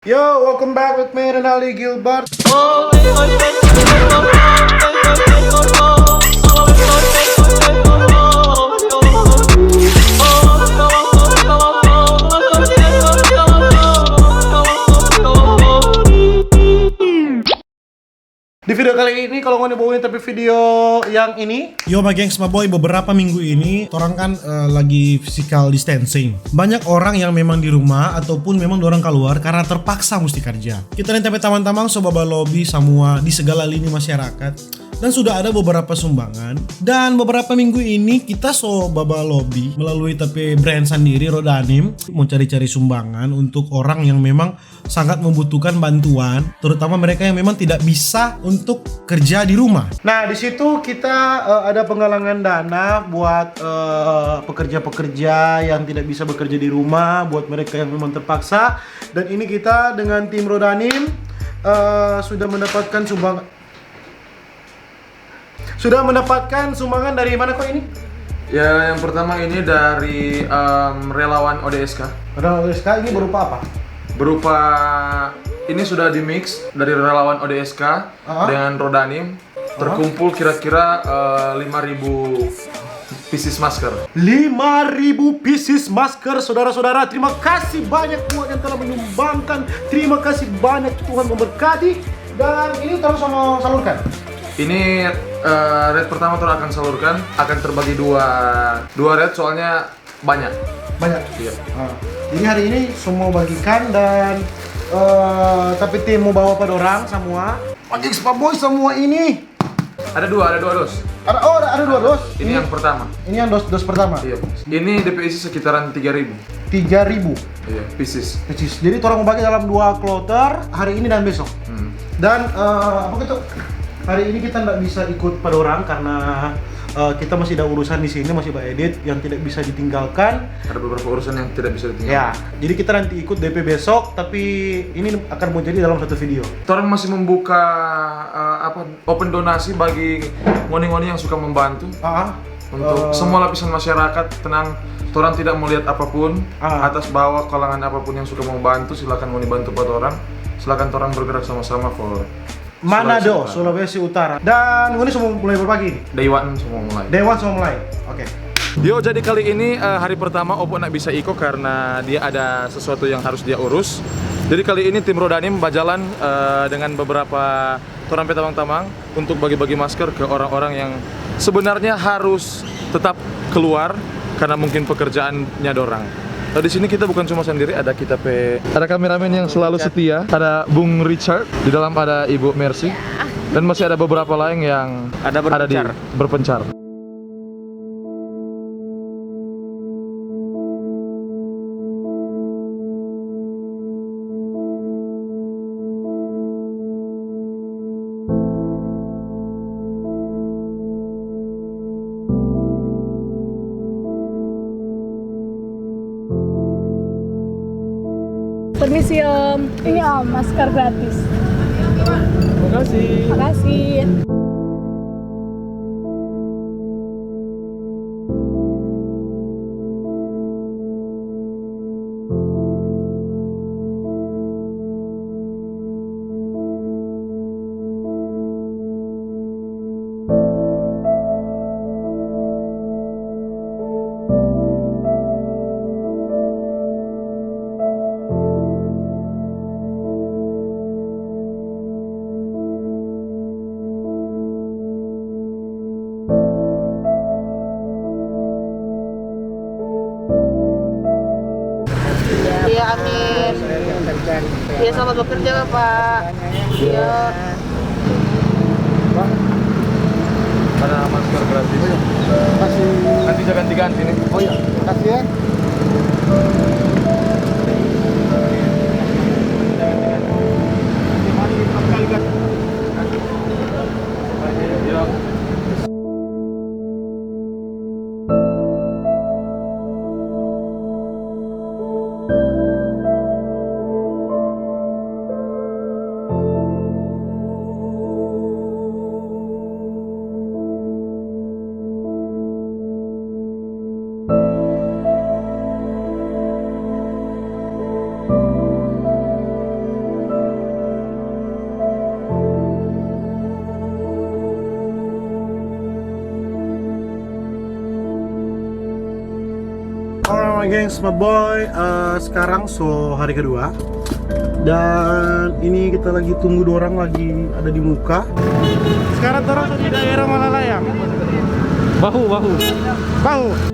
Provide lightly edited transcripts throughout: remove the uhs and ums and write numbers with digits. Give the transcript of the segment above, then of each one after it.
Yo, welcome back with me, Renali Gilbert. Di video kali ini kalau nggak dibawain tapi video yang ini. Yo my gengs, my boy, beberapa minggu ini orang kan lagi physical distancing. Banyak orang yang memang di rumah ataupun memang orang keluar karena terpaksa mesti kerja. Kita nih teman-teman sobaba lobby semua di segala lini masyarakat. Dan sudah ada beberapa sumbangan. Dan beberapa minggu ini kita sobaba lobby melalui tapi brand sendiri Rodanim mau cari-cari sumbangan untuk orang yang memang sangat membutuhkan bantuan, terutama mereka yang memang tidak bisa untuk kerja di rumah. Nah, di situ kita ada penggalangan dana buat pekerja-pekerja yang tidak bisa bekerja di rumah, buat mereka yang memang terpaksa. Dan ini kita dengan tim Rodanim sudah mendapatkan sumbangan dari mana kok ini? Ya, yang pertama ini dari relawan ODSK. Relawan ODSK ini berupa apa? Berupa ini sudah di mix dari relawan ODSK dengan Rodanim. Terkumpul kira-kira 5.000 pieces masker. 5.000 pieces masker, saudara-saudara. Terima kasih banyak buat yang telah menyumbangkan. Terima kasih banyak, Tuhan memberkati. Dan ini terus sama salurkan. Ini red pertama akan salurkan, akan terbagi dua red soalnya banyak. Iya. Jadi hari ini semua bagikan dan tapi tim mau bawa pada orang semua. Pagi Boy semua ini. Ada dua dos. Ada dua dos. Ini yang pertama. Ini yang dos pertama. Iya. Ini DPIC sekitaran 3.000. 3.000. Iya, pieces. Jadi orang mau bagi dalam 2 kloter hari ini dan besok. Dan apa gitu? Hari ini kita nggak bisa ikut pada orang karena kita masih ada urusan di sini, masih edit yang tidak bisa ditinggalkan. Ada beberapa urusan yang tidak bisa ditinggalkan. Ya, jadi kita nanti ikut DP besok, tapi ini akan menjadi dalam satu video. Orang masih membuka open donasi bagi ngoni-ngoni yang suka membantu. Untuk semua lapisan masyarakat, tenang. Orang tidak melihat apapun, atas bawah kalangan apapun yang suka membantu, silakan mau dibantu pada orang. Silakan orang bergerak sama-sama for Manado, Sulawesi Utara. Dan ini semua mulai berbagi. Dewan semua mulai. Oke. Yo, jadi kali ini hari pertama Oppo nak bisa iko karena dia ada sesuatu yang harus dia urus. Jadi kali ini tim Rodanim berjalan dengan beberapa orang petamang-tamang untuk bagi-bagi masker ke orang-orang yang sebenarnya harus tetap keluar karena mungkin pekerjaannya dorang. Nah, di sini kita bukan cuma sendiri, ada kameramen yang selalu setia, ada Bung Richard, di dalam ada Ibu Mercy, dan masih ada beberapa lain yang ada berpencar. Permisi Om, ini Om, masker gratis. Terima kasih. Iya, amin. Iya, selamat bekerja Pak. Iya. Ada masker gratis. Nanti jangan diganti nih. Oh iya, kasih ya. gengs, my boy. Sekarang hari kedua. Dan ini kita lagi tunggu 2 orang lagi ada di muka. Sekarang terus di daerah Malalayang. Bahu.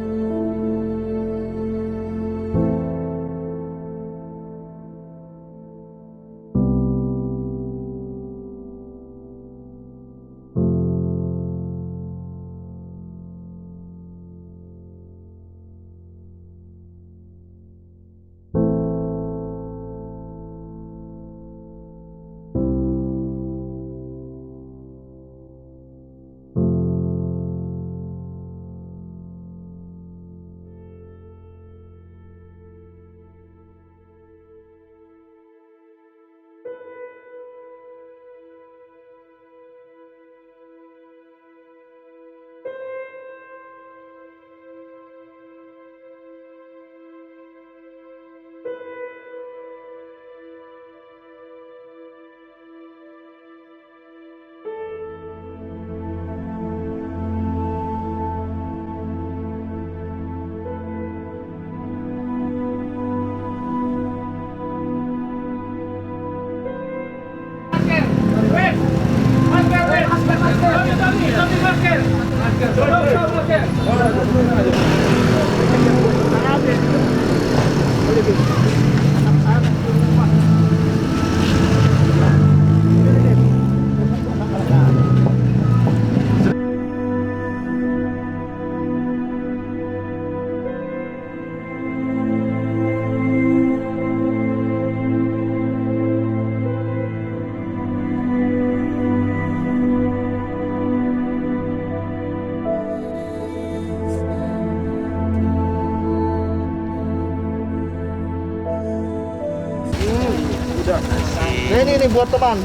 Ini buat teman.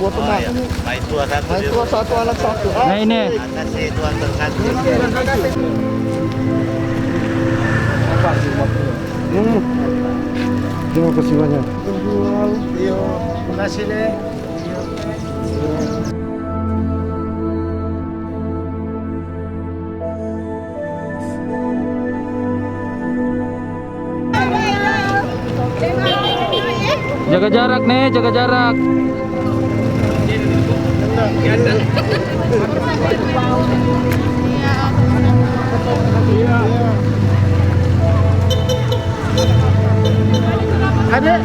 Baik tua satu. Main tua satu, anak satu. Nah ini. Kasih tuan tersatu. Terima kasih banyak. Terima kasih nih. Jaga jarak nih, jaga jarak. Adek.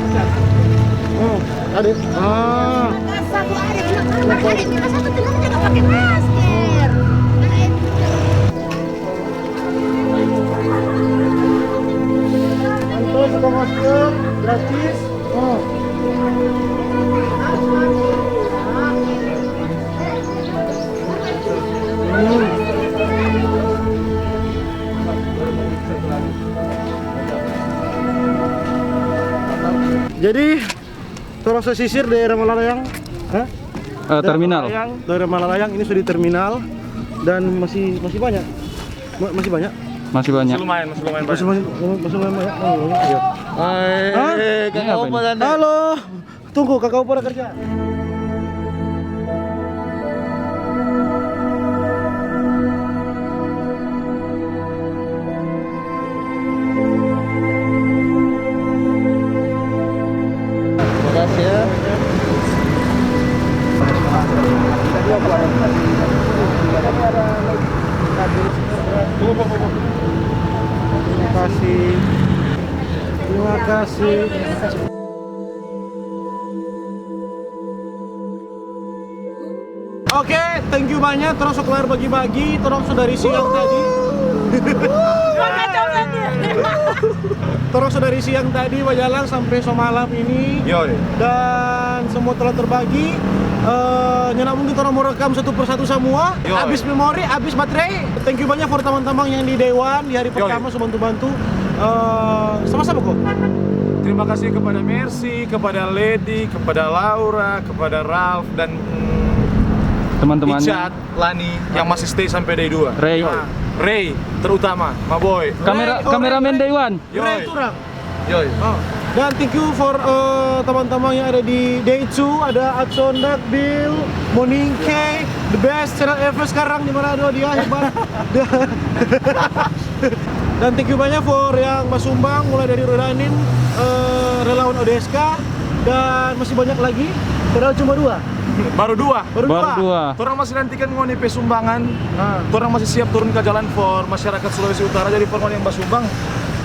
Adek. Satu hari cuma satu teman juga pakai masker. Anto suka masker gratis. Jadi tolong sisir daerah Malalayang. Terminal. Daerah Malalayang ini sudah di terminal dan masih banyak. Masih banyak. Masih banyak. Lumayan banyak. Iya. Kakak Opa Halo. Tunggu, kakak Opa udah kerja. Terima kasih ya. Terima kasih. Oke, thank you banyak. Terus keluar bagi-bagi. Terus dari siang tadi. Terus dari siang tadi berjalan sampai malam ini. Yoi. Dan semua telah terbagi. Nyenak mungkin orang mau rekam satu persatu semua. Yoi. Habis memori, habis baterai. Thank you banyak for teman-teman yang di Dewan di hari pertama sudah bantu-bantu. Sama-sama kok. Terima kasih kepada Mercy, kepada Lady, kepada Laura, kepada Ralph dan teman-temannya. Icat, Lani yang masih stay sampai day 2. Ray terutama, my boy. Kameramen Day One. Ray Turang. Yoi. Dan thank you for teman-teman yang ada di Day 2. Ada Adson, Bill, Moningke, the best channel ever sekarang di mana dia hebat. Dan thank you banyak for yang sumbang mulai dari Rodanim, relawan ODSK, dan masih banyak lagi. Padahal cuma 2. Baru dua. Baru dua. Orang masih nantikan ngoni sumbangan. Orang masih siap turun ke jalan for masyarakat Sulawesi Utara. Jadi for ngoni yang basumbang,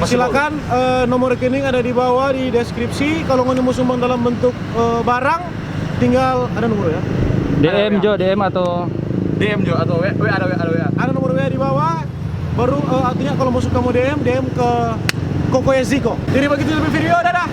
Silakan nomor rekening ada di bawah di deskripsi. Kalau ngoni mau sumbang dalam bentuk barang, tinggal ada nomor ya. DM Jo, DM atau DM Jo atau WA ada WA. Ada nomor WA di bawah. Baru artinya kalau mau suka mau DM ke Koko Yaziko. Jadi begitu video, dadah.